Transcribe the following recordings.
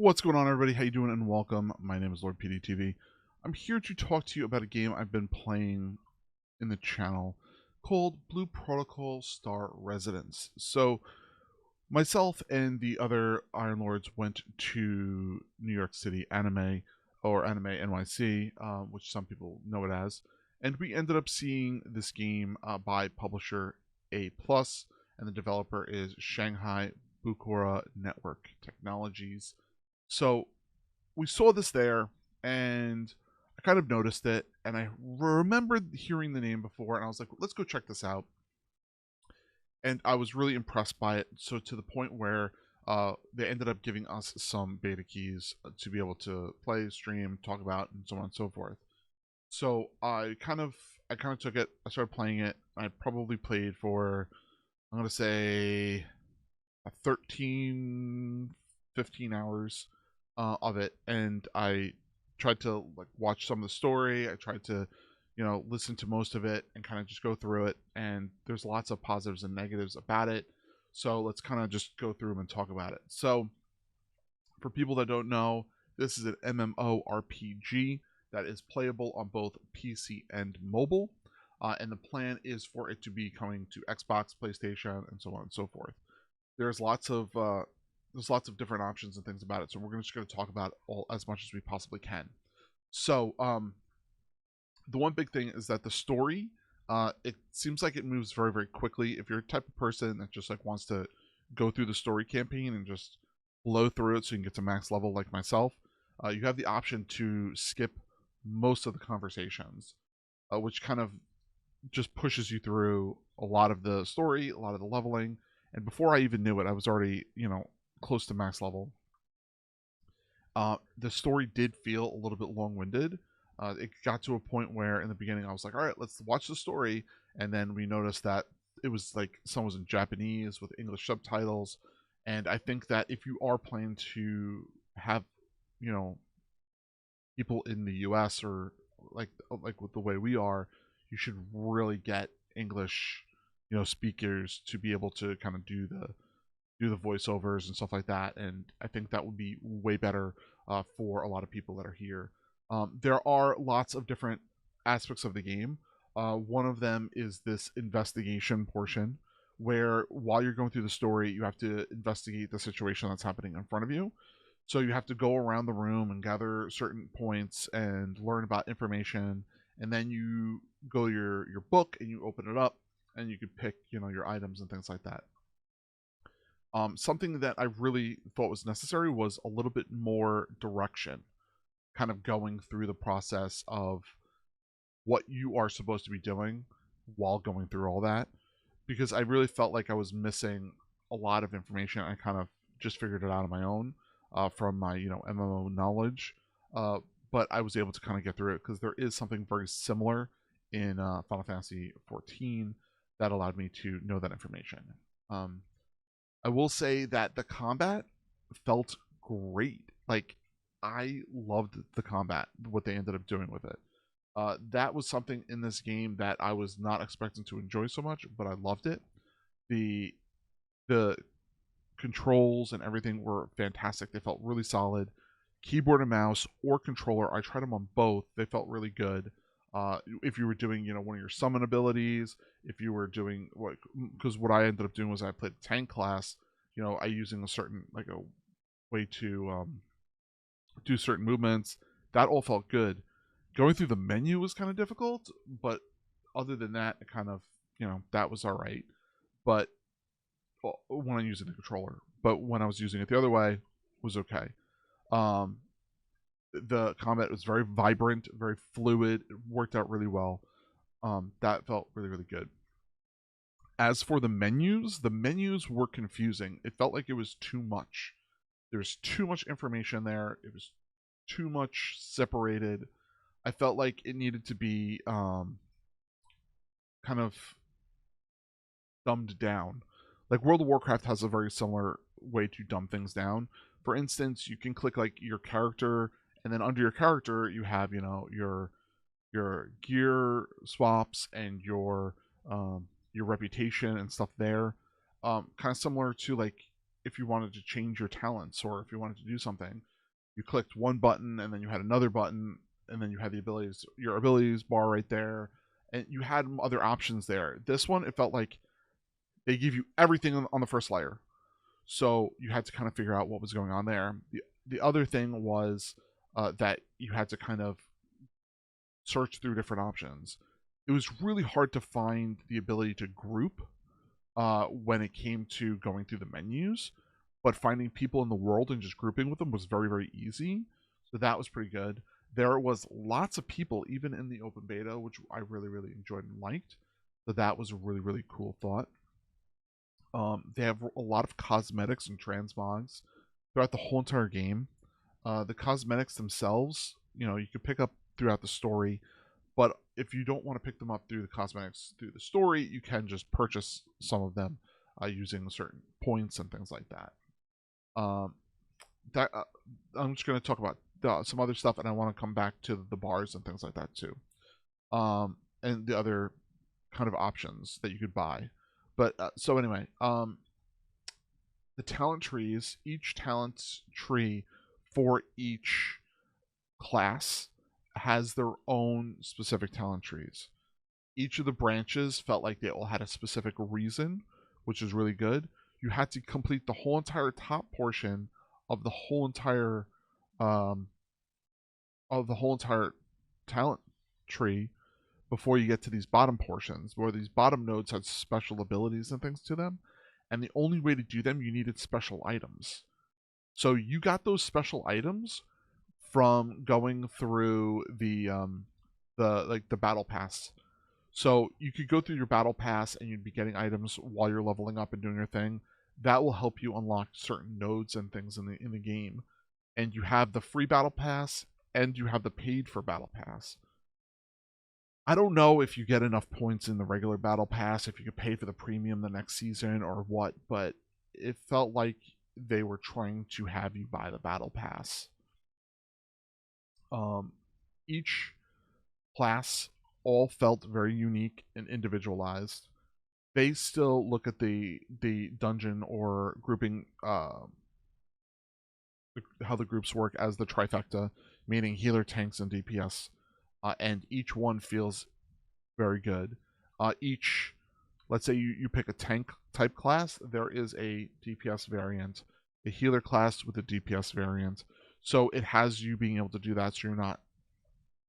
What's going on, everybody? How you doing? And welcome. My name is Lord PeteyTV. I'm here to talk to you about a game I've been playing in the channel called Blue Protocol Star Residence. So, myself and the other Iron Lords went to New York City Anime, or Anime NYC, which some people know it as, and we ended up seeing this game by publisher A+, and the developer is Shanghai Bukura Network Technologies. So we saw this there, and I kind of noticed it, and I remembered hearing the name before, and I was like, let's go check this out. And I was really impressed by it, so to the point where they ended up giving us some beta keys to be able to play, stream, talk about, and so on and so forth. So I kind of took it. I started playing it. I probably played for, I'm gonna say, 13, 15 hours of it, and I tried to watch some of the story. I tried to, listen to most of it and kind of just go through it. And there's lots of positives and negatives about it. So let's kind of just go through them and talk about it. So for people that don't know, this is an MMORPG that is playable on both PC and mobile. And the plan is for it to be coming to Xbox, PlayStation, and so on and so forth. There's lots of different options and things about it, so we're just going to talk about all as much as we possibly can. So the one big thing is that the story, it seems like it moves very, very quickly. If you're a type of person that just wants to go through the story campaign and just blow through it so you can get to max level like myself, you have the option to skip most of the conversations, which kind of just pushes you through a lot of the story, a lot of the leveling. And before I even knew it, I was already, close to max level. The story did feel a little bit long-winded. It got to a point where in the beginning I was like, all right, let's watch the story. And then we noticed that it was like some was in Japanese with English subtitles. And I think that if you are planning to have, people in the US or like with the way we are, you should really get English, speakers to be able to kind of do the voiceovers and stuff like that. And I think that would be way better for a lot of people that are here. There are lots of different aspects of the game. One of them is this investigation portion, where while you're going through the story, you have to investigate the situation that's happening in front of you. So you have to go around the room and gather certain points and learn about information, and then you go to your book and you open it up, and you can pick your items and things like that. Something that I really thought was necessary was a little bit more direction, kind of going through the process of what you are supposed to be doing while going through all that, because I really felt like I was missing a lot of information. I kind of just figured it out on my own from my MMO knowledge, but I was able to kind of get through it because there is something very similar in Final Fantasy 14 that allowed me to know that information. I will say that the combat felt great. Like, I loved the combat, what they ended up doing with it. That was something in this game that I was not expecting to enjoy so much, but I loved it. The controls and everything were fantastic. They felt really solid. Keyboard and mouse or controller, I tried them on both. They felt really good. If you were doing, one of your summon abilities, if you were doing because what I ended up doing was I played tank class. I using a certain a way to do certain movements. That all felt good. Going through the menu was kind of difficult, but other than that, it kind of that was all right. But when I'm using the controller, but when I was using it the other way, it was okay. The combat was very vibrant, very fluid. It worked out really well. That felt really, really good. As for the menus were confusing. It felt like it was too much. There's too much information there. It was too much separated. I felt like it needed to be kind of dumbed down. Like World of Warcraft has a very similar way to dumb things down. For instance, you can click your character, and then under your character you have your gear swaps and your reputation and stuff there. Kind of similar to if you wanted to change your talents or if you wanted to do something, you clicked one button and then you had another button and then you had the abilities, your abilities bar right there, and you had other options there. This one, it felt like they give you everything on the first layer, so you had to kind of figure out what was going on there. The other thing was that you had to kind of search through different options. It was really hard to find the ability to group when it came to going through the menus, but finding people in the world and just grouping with them was very, very easy. So that was pretty good. There was lots of people, even in the open beta, which I really, really enjoyed and liked. So that was a really, really cool thought. They have a lot of cosmetics and transmogs throughout the whole entire game. The cosmetics themselves, you could pick up throughout the story, but if you don't want to pick them up through the cosmetics through the story, you can just purchase some of them using certain points and things like that. I'm just going to talk about some other stuff, and I want to come back to the bars and things like that too, and the other kind of options that you could buy. But so anyway, the talent trees, each talent tree for each class has their own specific talent trees. Each of the branches felt like they all had a specific reason, which is really good. You had to complete the whole entire top portion of the whole entire talent tree before you get to these bottom portions, where these bottom nodes had special abilities and things to them. And the only way to do them, you needed special items. So you got those special items from going through the battle pass. So you could go through your battle pass and you'd be getting items while you're leveling up and doing your thing. That will help you unlock certain nodes and things in the game. And you have the free battle pass and you have the paid for battle pass. I don't know if you get enough points in the regular battle pass, if you could pay for the premium the next season or what, but it felt like they were trying to have you buy the battle pass. Each class all felt very unique and individualized. They still look at the dungeon or grouping, how the groups work as the trifecta, meaning healer, tanks, and DPS. And each one feels very good. Let's say you pick a tank type class, there is a DPS variant, a healer class with a DPS variant. So it has you being able to do that so you're not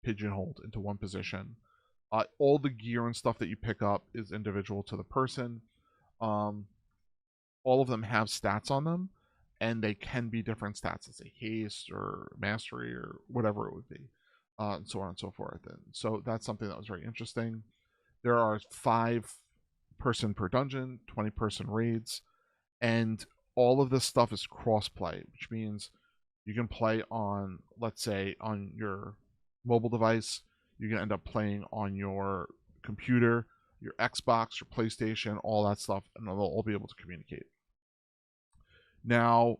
pigeonholed into one position. All the gear and stuff that you pick up is individual to the person. All of them have stats on them, and they can be different stats. Let's say haste or mastery or whatever it would be. And so on and so forth. And so that's something that was very interesting. There are 5 person per dungeon, 20 person raids, and all of this stuff is crossplay, which means you can play on, let's say, on your mobile device. You can end up playing on your computer, your Xbox, your PlayStation, all that stuff, and they'll all be able to communicate. Now,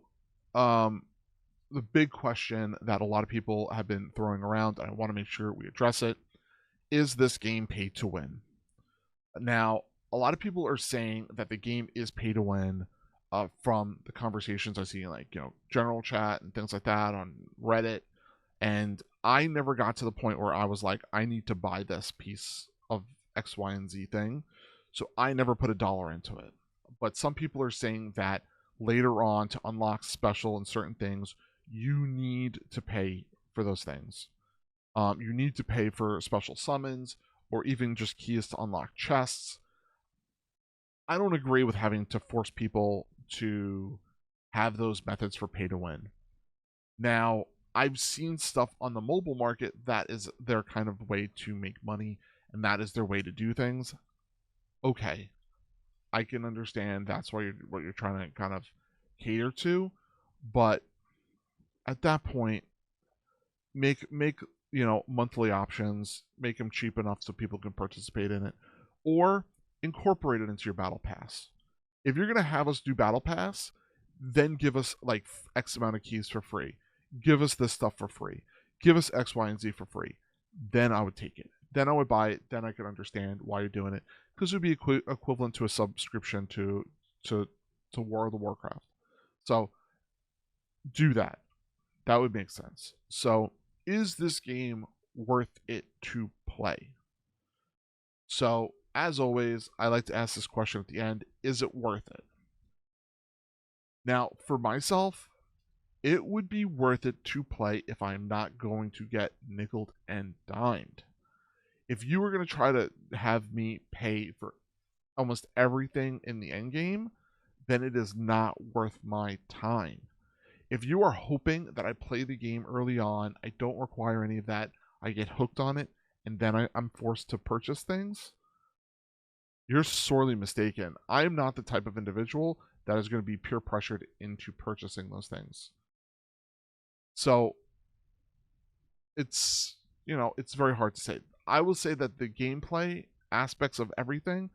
the big question that a lot of people have been throwing around, and I want to make sure we address it, is this game pay to win? Now, a lot of people are saying that the game is pay to win from the conversations I see in, like, general chat and things like that on Reddit. And I never got to the point where I was like, I need to buy this piece of X, Y, and Z thing. So I never put $1 into it. But some people are saying that later on, to unlock special and certain things, you need to pay for those things. You need to pay for special summons or even just keys to unlock chests. I don't agree with having to force people to have those methods for pay to win. Now, I've seen stuff on the mobile market that is their kind of way to make money, and that is their way to do things. Okay, I can understand that's what you're trying to kind of cater to, but at that point, make monthly options, make them cheap enough so people can participate in it, or incorporate it into your battle pass. If you're gonna have us do battle pass, then give us like X amount of keys for free. Give us this stuff for free. Give us X, Y, and Z for free. Then I would take it. Then I would buy it. Then I could understand why you're doing it, because it would be equivalent to a subscription to World of Warcraft. So do that. That would make sense. So is this game worth it to play? So as always, I like to ask this question at the end: is it worth it? Now, for myself, it would be worth it to play if I'm not going to get nickeled and dimed. If you were going to try to have me pay for almost everything in the end game, then it is not worth my time. If you are hoping that I play the game early on, I don't require any of that, I get hooked on it, and then I'm forced to purchase things, you're sorely mistaken. I am not the type of individual that is going to be peer pressured into purchasing those things. So it's, it's very hard to say. I will say that the gameplay aspects of everything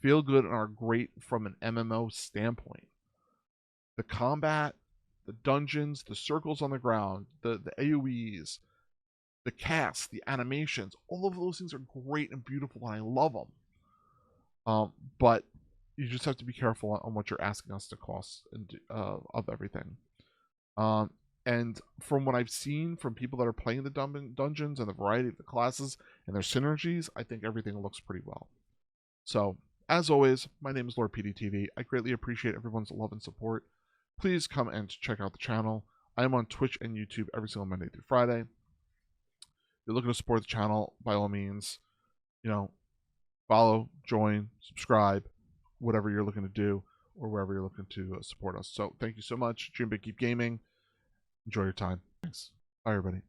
feel good and are great from an MMO standpoint. The combat, the dungeons, the circles on the ground, the AoEs, the cast, the animations, all of those things are great and beautiful, and I love them. But you just have to be careful on what you're asking us to cost and of everything. And from what I've seen from people that are playing the dungeons and the variety of the classes and their synergies, I think everything looks pretty well. So, as always, my name is Lord PeteyTV. I greatly appreciate everyone's love and support. Please come and check out the channel. I am on Twitch and YouTube every single Monday through Friday. If you're looking to support the channel, by all means, follow, join, subscribe, whatever you're looking to do, or wherever you're looking to support us. So, thank you so much. Dream big, keep gaming. Enjoy your time. Thanks. Bye, everybody.